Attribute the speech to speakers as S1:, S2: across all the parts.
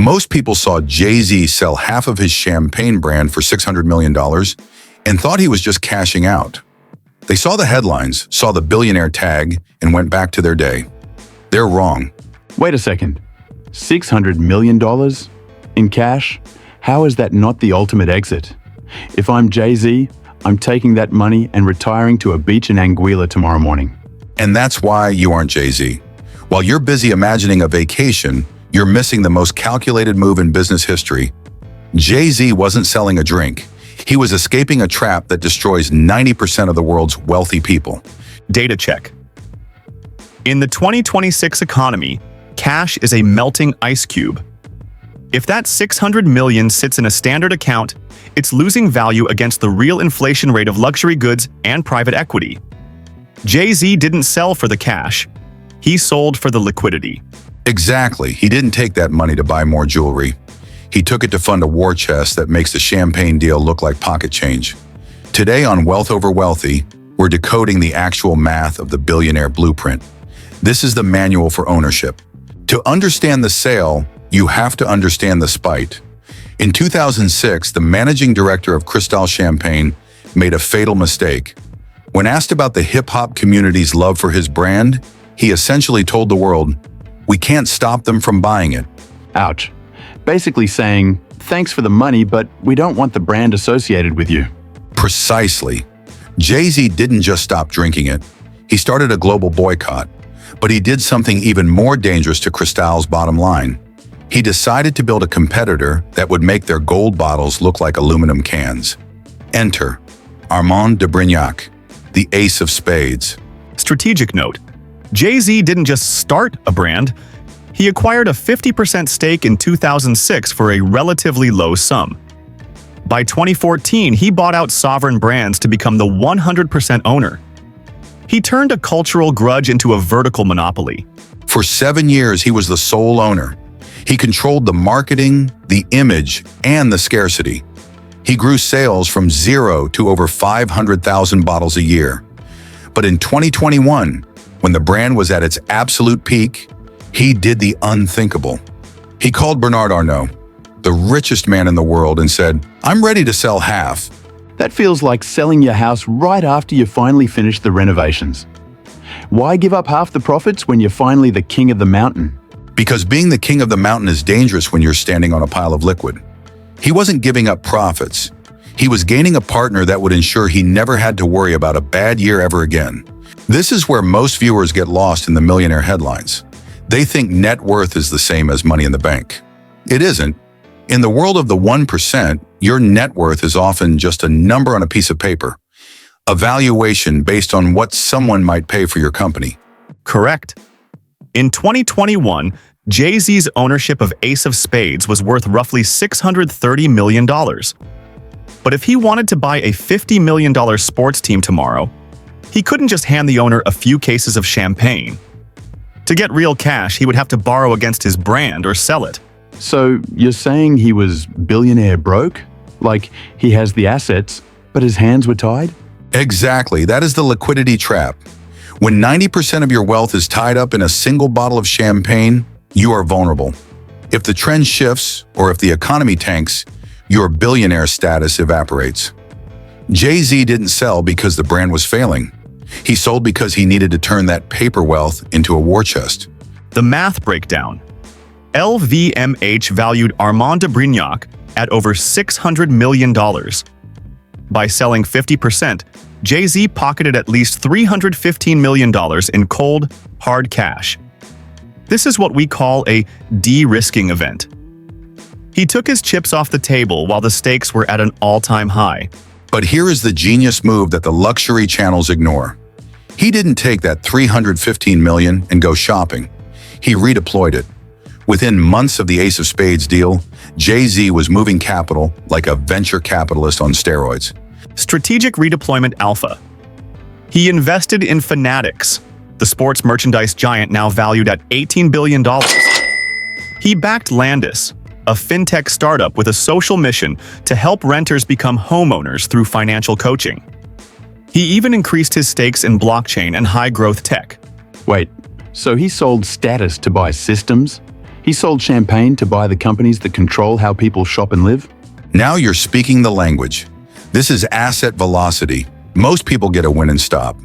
S1: Most people saw Jay-Z sell half of his champagne brand for $600 million and thought he was just cashing out. They saw the headlines, saw the billionaire tag, and went back to their day. They're wrong.
S2: Wait a second. $600 million? In cash? How is that not the ultimate exit? If I'm Jay-Z, I'm taking that money and retiring to a beach in Anguilla tomorrow morning.
S1: And that's why you aren't Jay-Z. While you're busy imagining a vacation, you're missing the most calculated move in business history. Jay-Z wasn't selling a drink. He was escaping a trap that destroys 90% of the world's wealthy people.
S3: Data check. In the 2026 economy, cash is a melting ice cube. If that $600 million sits in a standard account, it's losing value against the real inflation rate of luxury goods and private equity. Jay-Z didn't sell for the cash. He sold for the liquidity.
S1: Exactly. He didn't take that money to buy more jewelry. He took it to fund a war chest that makes the champagne deal look like pocket change. Today on Wealth Over Wealthy, we're decoding the actual math of the billionaire blueprint. This is the manual for ownership. To understand the sale, you have to understand the spite. In 2006, the managing director of Cristal Champagne made a fatal mistake. When asked about the hip-hop community's love for his brand, he essentially told the world, "We can't stop them from buying it."
S2: Ouch. Basically saying, thanks for the money, but we don't want the brand associated with you.
S1: Precisely. Jay-Z didn't just stop drinking it. He started a global boycott. But he did something even more dangerous to Cristal's bottom line. He decided to build a competitor that would make their gold bottles look like aluminum cans. Enter Armand de Brignac, the ace of spades.
S3: Strategic note. Jay-Z didn't just start a brand. He acquired a 50% stake in 2006 for a relatively low sum. By 2014, he bought out sovereign brands to become the 100% owner. He turned a cultural grudge into a vertical monopoly.
S1: For 7 years, he was the sole owner. He controlled the marketing, the image, and the scarcity. He grew sales from 0 to over 500,000 bottles a year. But in 2021, when the brand was at its absolute peak, he did the unthinkable. He called Bernard Arnault, the richest man in the world, and said, "I'm ready to sell half."
S2: That feels like selling your house right after you finally finish the renovations. Why give up half the profits when you're finally the king of the mountain?
S1: Because being the king of the mountain is dangerous when you're standing on a pile of liquid. He wasn't giving up profits. He was gaining a partner that would ensure he never had to worry about a bad year ever again. This is where most viewers get lost in the millionaire headlines. They think net worth is the same as money in the bank. It isn't. In the world of the 1%, your net worth is often just a number on a piece of paper, a valuation based on what someone might pay for your company.
S3: Correct. In 2021, Jay-Z's ownership of Ace of Spades was worth roughly $630 million. But if he wanted to buy a $50 million sports team tomorrow, he couldn't just hand the owner a few cases of champagne. To get real cash, he would have to borrow against his brand or sell it.
S2: So you're saying he was billionaire broke? Like he has the assets, but his hands were tied?
S1: Exactly. That is the liquidity trap. When 90% of your wealth is tied up in a single bottle of champagne, you are vulnerable. If the trend shifts or if the economy tanks, your billionaire status evaporates. Jay-Z didn't sell because the brand was failing. He sold because he needed to turn that paper wealth into a war chest.
S3: The math breakdown. LVMH valued Armand de Brignac at over $600 million. By selling 50%, Jay-Z pocketed at least $315 million in cold, hard cash. This is what we call a de-risking event. He took his chips off the table while the stakes were at an all-time high.
S1: But here is the genius move that the luxury channels ignore. He didn't take that $315 million and go shopping. He redeployed it. Within months of the Ace of Spades deal, Jay-Z was moving capital like a venture capitalist on steroids.
S3: Strategic redeployment alpha. He invested in Fanatics, the sports merchandise giant now valued at $18 billion. He backed Landis, a fintech startup with a social mission to help renters become homeowners through financial coaching. He even increased his stakes in blockchain and high-growth tech.
S2: Wait, so he sold status to buy systems? He sold champagne to buy the companies that control how people shop and live.
S1: Now you're speaking the language. This is asset velocity. Most people get a win and stop.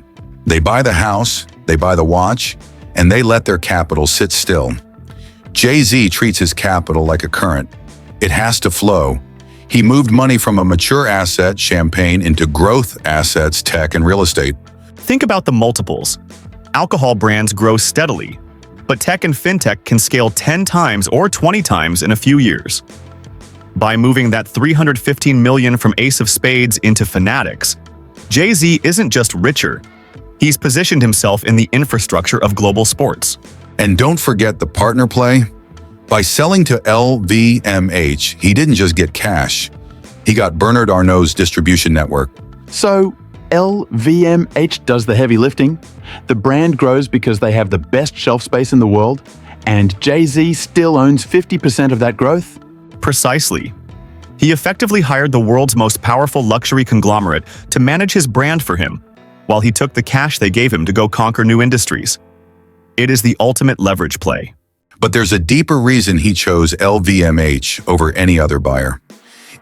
S1: They buy the house, they buy the watch, and they let their capital sit still. Jay-Z treats his capital like a current. It has to flow. He moved money from a mature asset, champagne, into growth assets, tech, and real estate.
S3: Think about the multiples. Alcohol brands grow steadily, but tech and fintech can scale 10 times or 20 times in a few years. By moving that $315 million from Ace of Spades into Fanatics, Jay-Z isn't just richer, he's positioned himself in the infrastructure of global sports.
S1: And don't forget the partner play. By selling to LVMH, he didn't just get cash. He got Bernard Arnault's distribution network.
S2: So, LVMH does the heavy lifting. The brand grows because they have the best shelf space in the world, and Jay-Z still owns 50% of that growth?
S3: Precisely. He effectively hired the world's most powerful luxury conglomerate to manage his brand for him, while he took the cash they gave him to go conquer new industries. It is the ultimate leverage play.
S1: But there's a deeper reason he chose LVMH over any other buyer.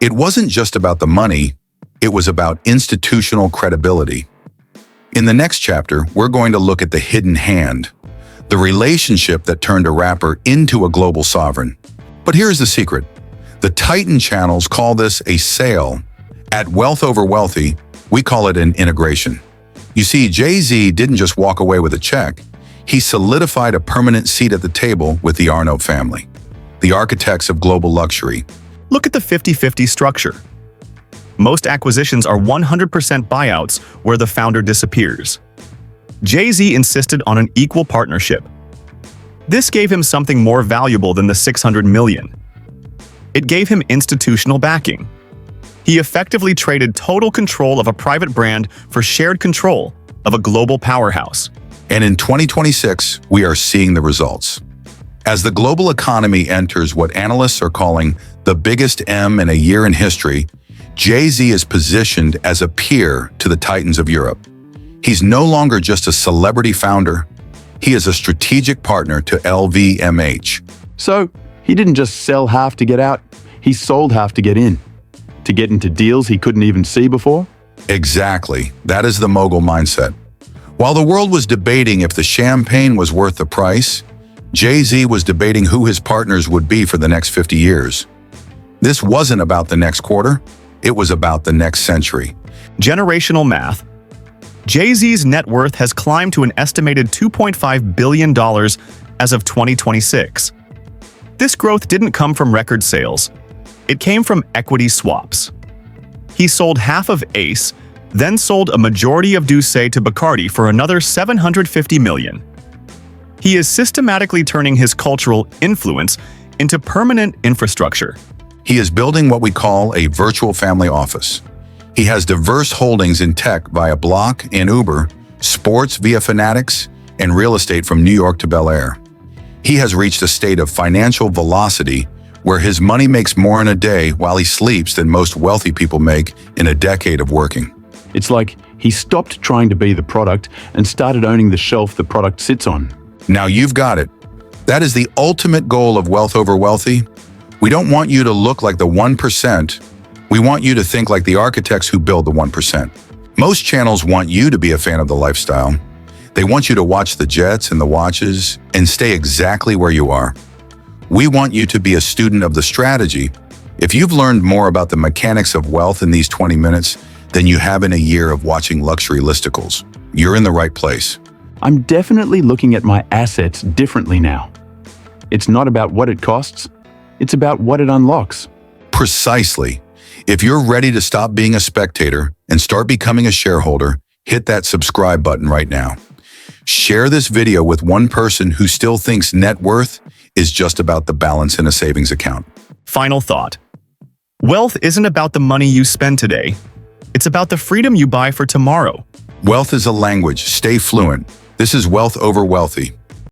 S1: It wasn't just about the money, it was about institutional credibility. In the next chapter, we're going to look at the hidden hand, the relationship that turned a rapper into a global sovereign. But here's the secret. The Titan channels call this a sale. At Wealth Over Wealthy, we call it an integration. You see, Jay-Z didn't just walk away with a check. He solidified a permanent seat at the table with the Arnault family, the architects of global luxury.
S3: Look at the 50-50 structure. Most acquisitions are 100% buyouts where the founder disappears. Jay-Z insisted on an equal partnership. This gave him something more valuable than the $600 million. It gave him institutional backing. He effectively traded total control of a private brand for shared control of a global powerhouse.
S1: And in 2026, we are seeing the results. As the global economy enters what analysts are calling the biggest M in a year in history, Jay-Z is positioned as a peer to the titans of Europe. He's no longer just a celebrity founder. He is a strategic partner to LVMH.
S2: So, he didn't just sell half to get out, he sold half to get in. To get into deals he couldn't even see before?
S1: Exactly. That is the mogul mindset. While the world was debating if the champagne was worth the price, Jay-Z was debating who his partners would be for the next 50 years. This wasn't about the next quarter, it was about the next century.
S3: Generational math. Jay-Z's net worth has climbed to an estimated $2.5 billion as of 2026. This growth didn't come from record sales. It came from equity swaps. He sold half of Ace, then sold a majority of Douce to Bacardi for another $750 million. He is systematically turning his cultural influence into permanent infrastructure.
S1: He is building what we call a virtual family office. He has diverse holdings in tech via Block and Uber, sports via Fanatics, and real estate from New York to Bel Air. He has reached a state of financial velocity where his money makes more in a day while he sleeps than most wealthy people make in a decade of working.
S2: It's like he stopped trying to be the product and started owning the shelf the product sits on.
S1: Now you've got it. That is the ultimate goal of Wealth Over Wealthy. We don't want you to look like the 1%. We want you to think like the architects who build the 1%. Most channels want you to be a fan of the lifestyle. They want you to watch the jets and the watches and stay exactly where you are. We want you to be a student of the strategy. If you've learned more about the mechanics of wealth in these 20 minutes than you have in a year of watching luxury listicles, you're in the right place.
S2: I'm definitely looking at my assets differently now. It's not about what it costs, it's about what it unlocks.
S1: Precisely. If you're ready to stop being a spectator and start becoming a shareholder, hit that subscribe button right now. Share this video with one person who still thinks net worth is just about the balance in a savings account.
S3: Final thought. Wealth isn't about the money you spend today. It's about the freedom you buy for tomorrow.
S1: Wealth is a language. Stay fluent. This is Wealth Over Wealthy.